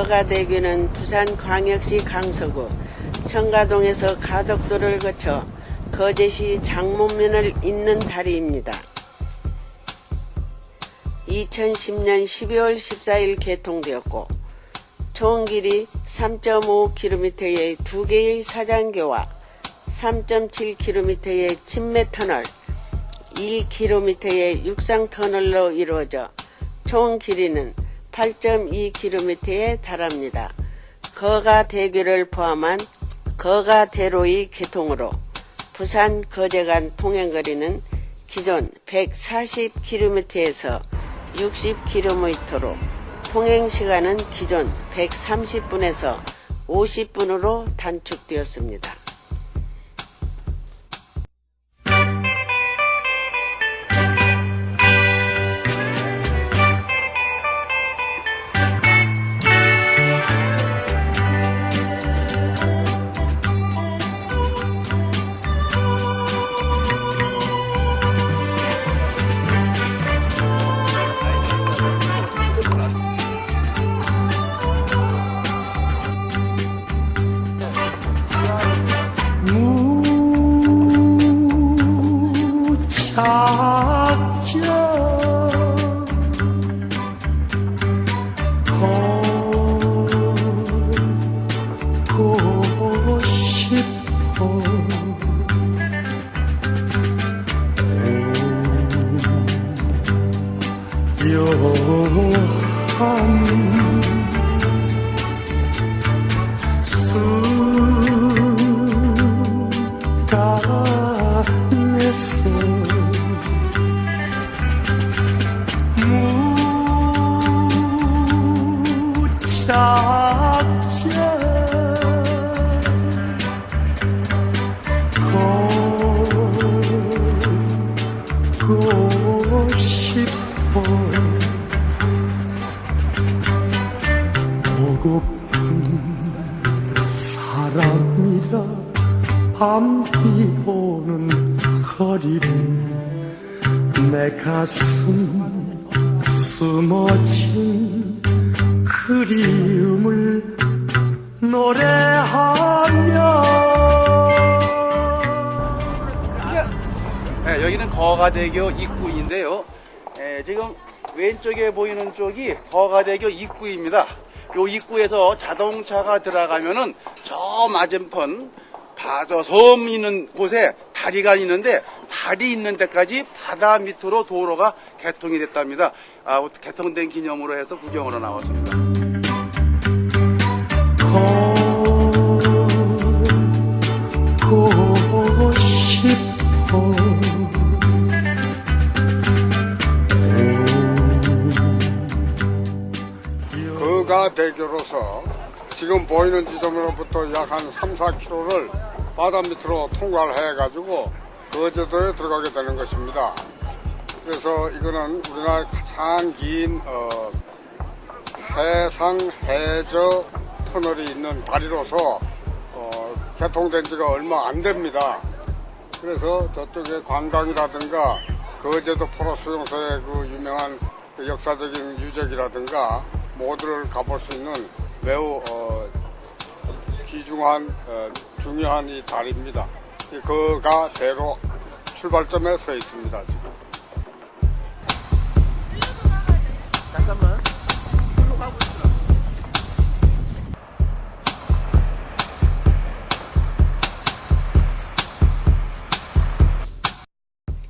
거가대교는 부산광역시 강서구 청가동에서 가덕도를 거쳐 거제시 장문면을 잇는 다리입니다. 2010년 12월 14일 개통되었고 총 길이 3.5km의 2개의 사장교와 3.7km의 침매터널, 1km의 육상터널로 이루어져 총 길이는 8.2km에 달합니다. 거가대교를 포함한 거가대로의 개통으로 부산 거제 간 통행거리는 기존 140km에서 60km로 통행시간은 기존 130분에서 50분으로 단축되었습니다. 걷고 싶어 고요한 순간에서 걷고 싶어 보고픈 사람이라 밤비 오는 거리를 내 가슴 숨어진 그리움을 노래하며. 네, 여기는 거가대교 입구인데요. 지금 왼쪽에 보이는 쪽이 거가대교 입구입니다. 요 입구에서 자동차가 들어가면은 저 맞은편 저 섬 있는 곳에 다리가 있는데 다리 있는 데까지 바다 밑으로 도로가 개통이 됐답니다. 개통된 기념으로 해서 구경으로 나왔습니다. 걷고 싶어 거가대교로서 지금 보이는 지점으로부터 약 한 3-4km를 바다 밑으로 통과를 해가지고 거제도에 들어가게 되는 것입니다. 그래서 이거는 우리나라 가장 긴 해상 해저 터널이 있는 다리로서 개통된 지가 얼마 안 됩니다. 그래서 저쪽에 관광이라든가 거제도 포로 수용소의 그 유명한 역사적인 유적이라든가 모두를 가볼 수 있는 매우 귀중한 중요한 이 다리입니다. 이 거가대로 출발점에 서 있습니다. 지금. 잠깐만.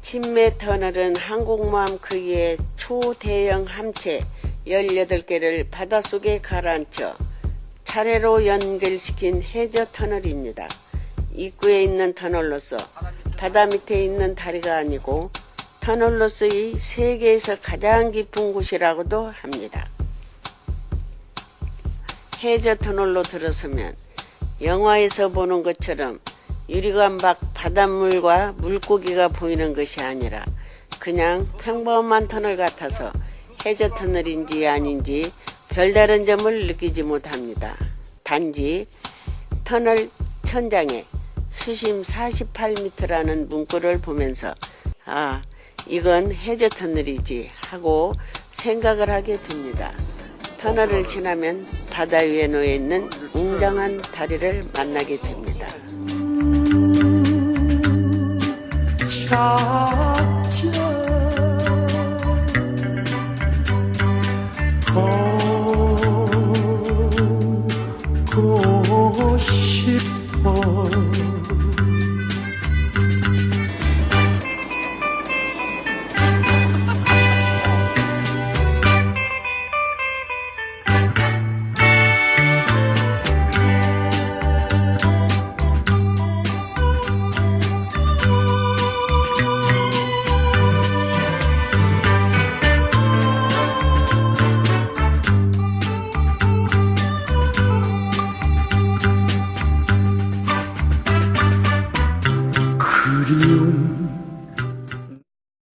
침매터널은 한국마음 크기의 초대형 함체 18개를 바닷속에 가라앉혀 차례로 연결시킨 해저터널입니다. 입구에 있는 터널로서 바다 밑에 있는 다리가 아니고 터널로서의 세계에서 가장 깊은 곳이라고도 합니다. 해저터널로 들어서면 영화에서 보는 것처럼 유리관 밖 바닷물과 물고기가 보이는 것이 아니라 그냥 평범한 터널 같아서 해저터널인지 아닌지 별다른 점을 느끼지 못합니다. 단지 터널 천장에 수심 48m라는 문구를 보면서 이건 해저터널이지 하고 생각을 하게 됩니다. 터널을 지나면 바다 위에 놓여있는 웅장한 다리를 만나게 됩니다. 찾아 걷고 싶어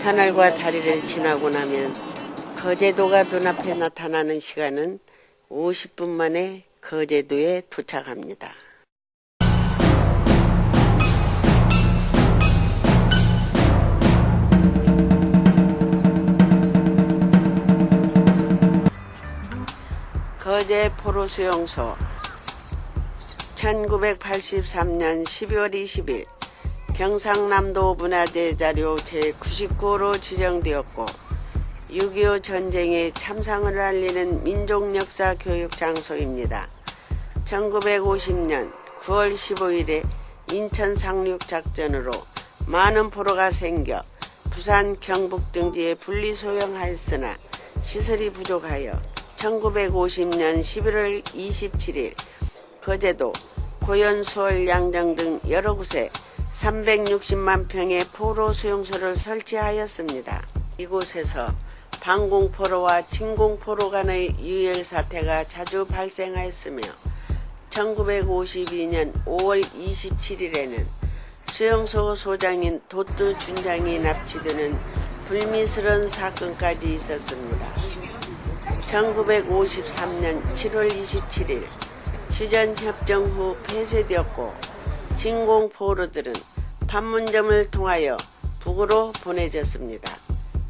터널과 다리를 지나고 나면 거제도가 눈앞에 나타나는 시간은 50분 만에 거제도에 도착합니다. 거제 포로수용소 1983년 12월 20일 경상남도 문화대자료 제99호로 지정되었고 6.25 전쟁의 참상을 알리는 민족역사 교육장소입니다. 1950년 9월 15일에 인천 상륙작전으로 많은 포로가 생겨 부산, 경북 등지에 분리소용하였으나 시설이 부족하여 1950년 11월 27일 거제도, 고현, 수월, 양정 등 여러 곳에 360만 평의 포로 수용소를 설치하였습니다. 이곳에서 반공포로와 진공포로 간의 유혈 사태가 자주 발생하였으며 1952년 5월 27일에는 수용소 소장인 도뜨 준장이 납치되는 불미스러운 사건까지 있었습니다. 1953년 7월 27일 휴전협정 후 폐쇄되었고 진공포로들은 판문점을 통하여 북으로 보내졌습니다.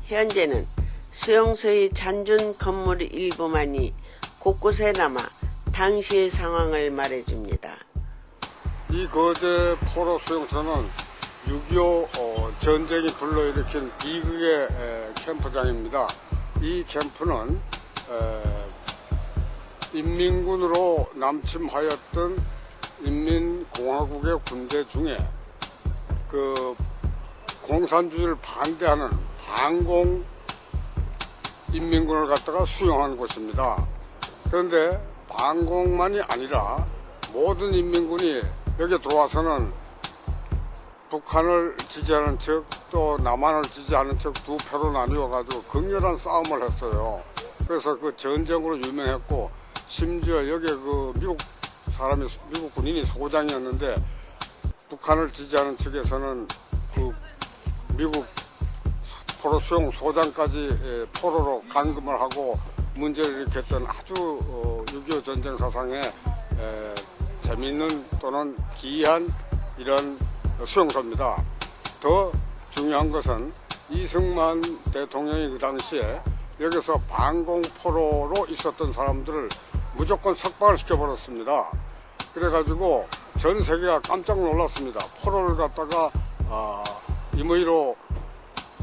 현재는 수용소의 잔존 건물 일부만이 곳곳에 남아 당시의 상황을 말해줍니다. 이 거제 포로 수용소는 6.25 전쟁이 불러일으킨 비극의 캠프장입니다. 이 캠프는 인민군으로 남침하였던 인민공화국의 군대 중에 그 공산주의를 반대하는 반공 인민군을 갖다가 수용한 곳입니다. 그런데 반공만이 아니라 모든 인민군이 여기 들어와서는 북한을 지지하는 척 또 남한을 지지하는 척 두 표로 나뉘어가지고 극렬한 싸움을 했어요. 그래서 그 전쟁으로 유명했고 심지어 여기에 그 미국 군인이 소장이었는데 북한을 지지하는 측에서는 그 미국 포로 수용 소장까지 포로로 감금을 하고 문제를 일으켰던 아주 6.25 전쟁 사상에 재미있는 또는 기이한 이런 수용소입니다. 더 중요한 것은 이승만 대통령이 그 당시에 여기서 반공포로로 있었던 사람들을 무조건 석방을 시켜버렸습니다. 그래가지고 전 세계가 깜짝 놀랐습니다. 포로를 갖다가 임의로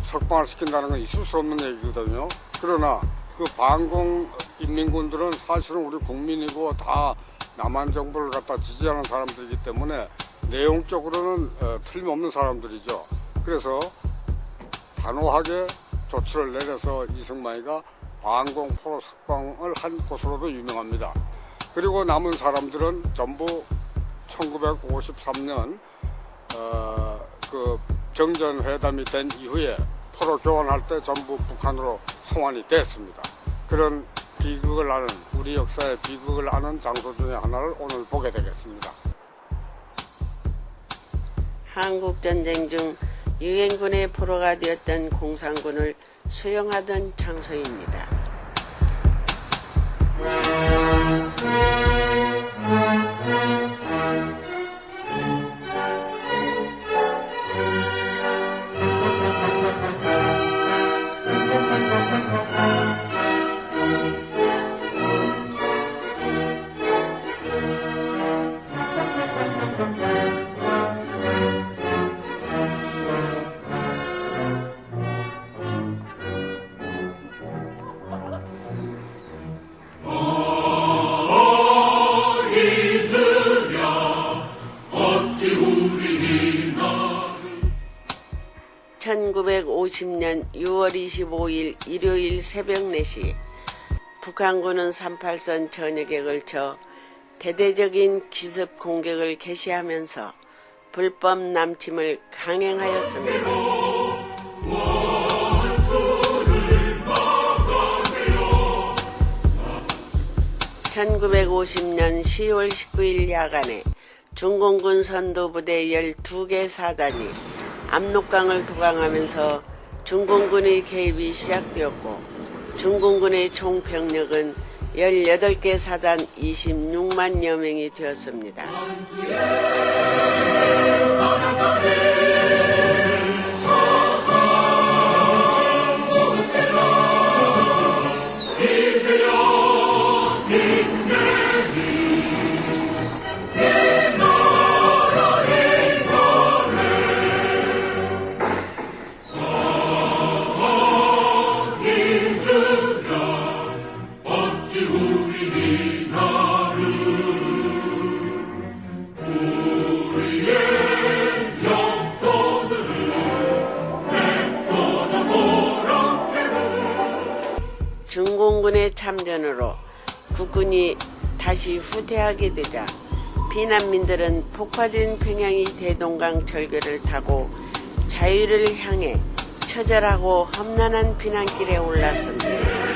석방을 시킨다는 건 있을 수 없는 얘기거든요. 그러나 그 반공 인민군들은 사실은 우리 국민이고 다 남한 정부를 갖다 지지하는 사람들이기 때문에 내용적으로는 틀림없는 사람들이죠. 그래서 단호하게 조치를 내려서 이승만이가 반공 포로 석방을 한 곳으로도 유명합니다. 그리고 남은 사람들은 전부 1953년 그 정전회담이 된 이후에 포로 교환할 때 전부 북한으로 송환이 됐습니다. 그런 비극을 아는, 우리 역사의 비극을 아는 장소 중에 하나를 오늘 보게 되겠습니다. 한국전쟁 중 유엔군의 포로가 되었던 공산군을 수용하던 장소입니다. 1950년 6월 25일 일요일 새벽 4시 북한군은 38선 전역에 걸쳐 대대적인 기습 공격을 개시하면서 불법 남침을 강행하였습니다. 1950년 10월 19일 야간에 중공군 선도부대 12개 사단이 압록강을 도강하면서 중공군의 개입이 시작되었고 중공군의 총 병력은 18개 사단 26만여 명이 되었습니다. 중공군의 참전으로 국군이 다시 후퇴하게 되자 피난민들은 폭파된 평양의 대동강 절교를 타고 자유를 향해 처절하고 험난한 피난길에 올랐습니다.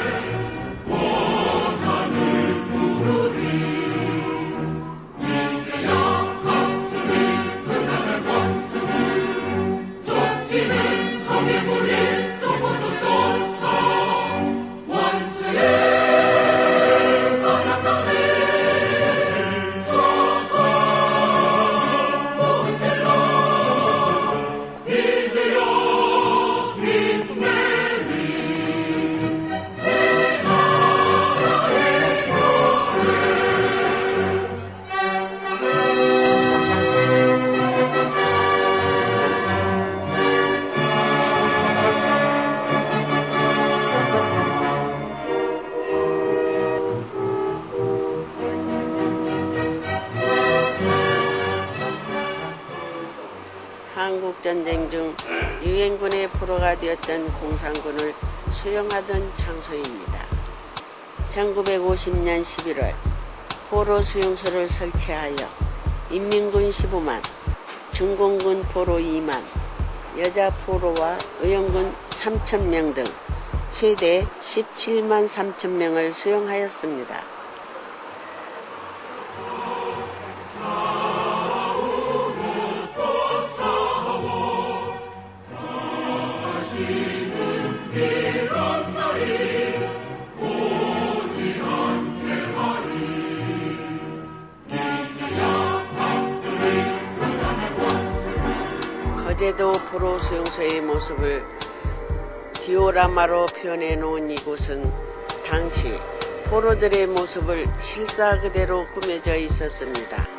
한국전쟁 중 유엔군의 포로가 되었던 공산군을 수용하던 장소입니다. 1950년 11월 포로 수용소를 설치하여 인민군 15만, 중공군 포로 2만, 여자 포로와 의용군 3,000명 등 최대 17만 3천 명을 수용하였습니다. 거제도 포로 수용소의 모습을 디오라마로 표현해 놓은 이곳은 당시 포로들의 모습을 실사 그대로 꾸며져 있었습니다.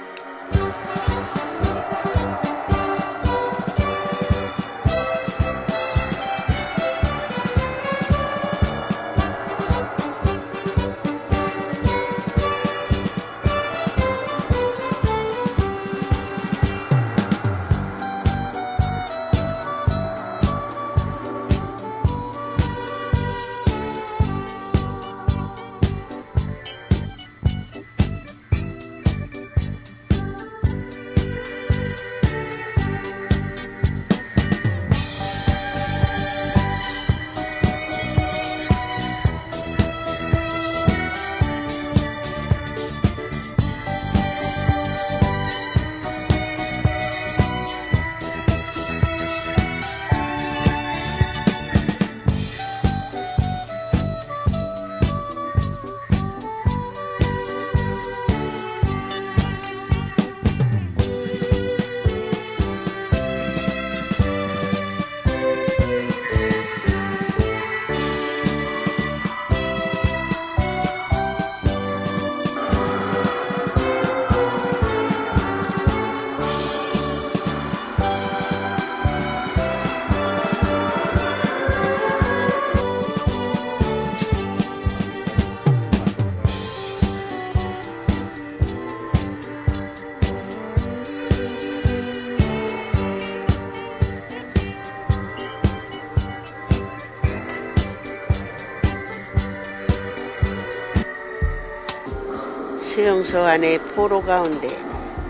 수용소 안의 포로 가운데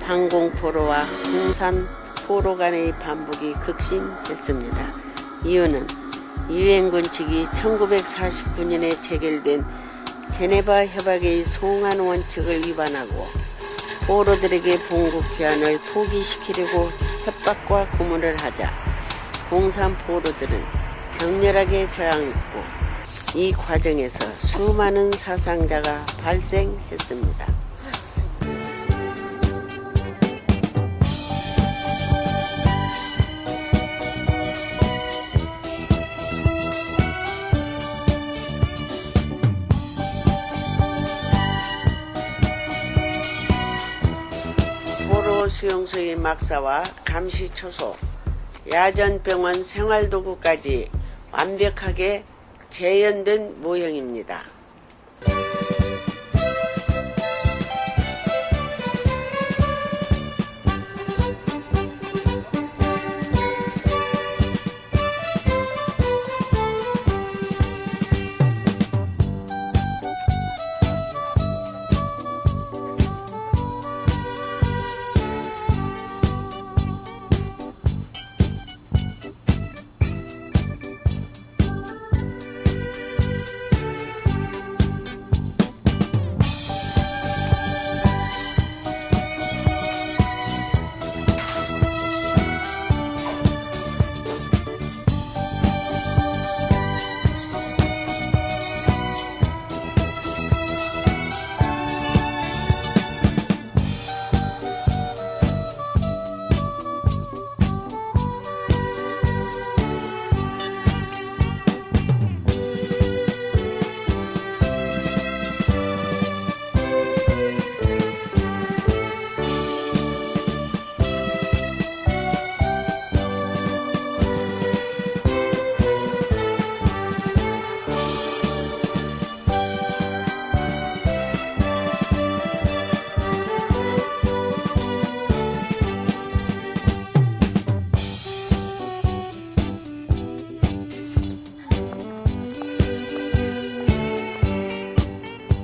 방공포로와 공산포로 간의 반복이 극심했습니다. 이유는 유엔군 측이 1949년에 체결된 제네바 협약의 송환 원칙을 위반하고 포로들에게 봉국 귀환을 포기시키려고 협박과 고문을 하자 공산포로들은 격렬하게 저항했고 이 과정에서 수많은 사상자가 발생했습니다. 포로 수용소의 막사와 감시초소, 야전병원 생활도구까지 완벽하게 재현된 모형입니다.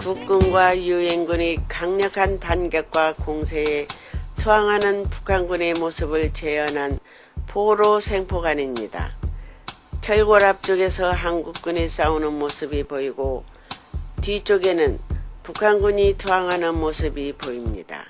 국군과 유엔군의 강력한 반격과 공세에 투항하는 북한군의 모습을 재현한 포로 생포관입니다. 철골 앞쪽에서 한국군이 싸우는 모습이 보이고 뒤쪽에는 북한군이 투항하는 모습이 보입니다.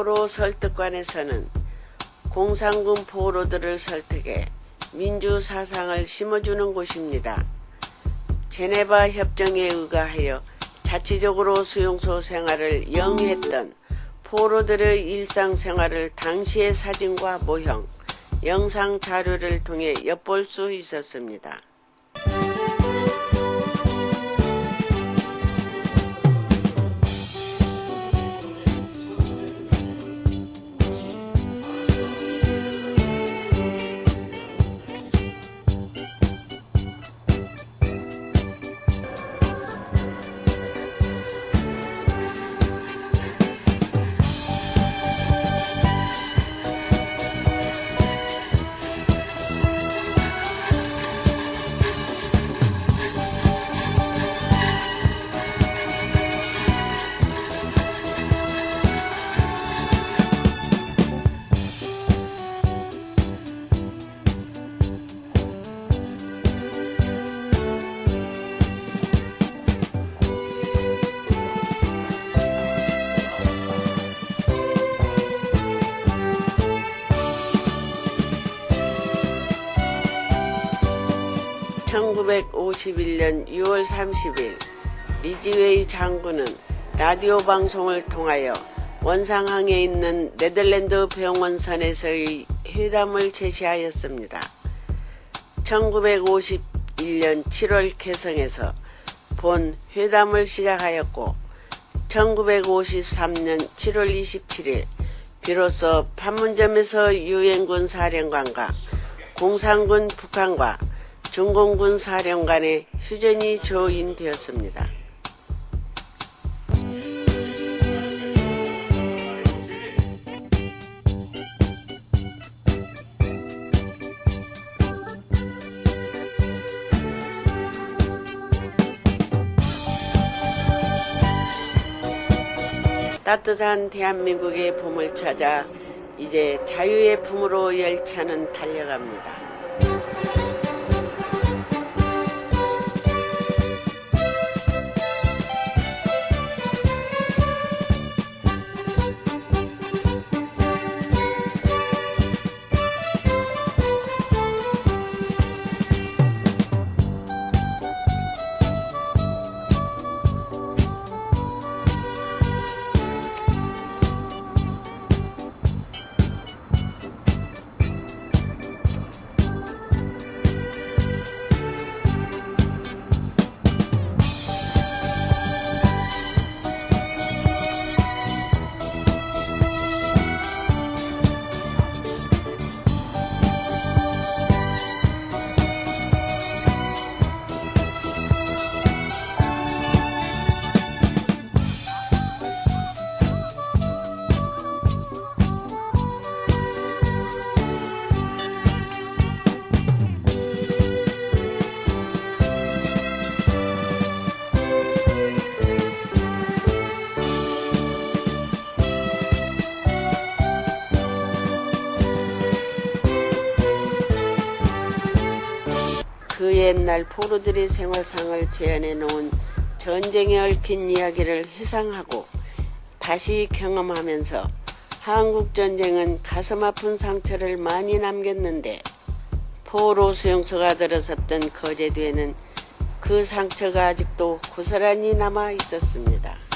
포로 설득관에서는 공산군 포로들을 설득해 민주사상을 심어주는 곳입니다. 제네바 협정에 의거하여 자치적으로 수용소 생활을 영위했던 포로들의 일상생활을 당시의 사진과 모형, 영상 자료를 통해 엿볼 수 있었습니다. 1951년 6월 30일 리지웨이 장군은 라디오 방송을 통하여 원상항에 있는 네덜란드 병원선에서의 회담을 제시하였습니다. 1951년 7월 개성에서 본 회담을 시작하였고 1953년 7월 27일 비로소 판문점에서 유엔군 사령관과 공산군 북한과 중공군 사령관의 휴전이 조인되었습니다. 따뜻한 대한민국의 봄을 찾아 이제 자유의 품으로 열차는 달려갑니다. 그 옛날 포로들의 생활상을 재현해 놓은 전쟁에 얽힌 이야기를 회상하고 다시 경험하면서 한국전쟁은 가슴 아픈 상처를 많이 남겼는데 포로 수용소가 들어섰던 거제도에는 그 상처가 아직도 고스란히 남아 있었습니다.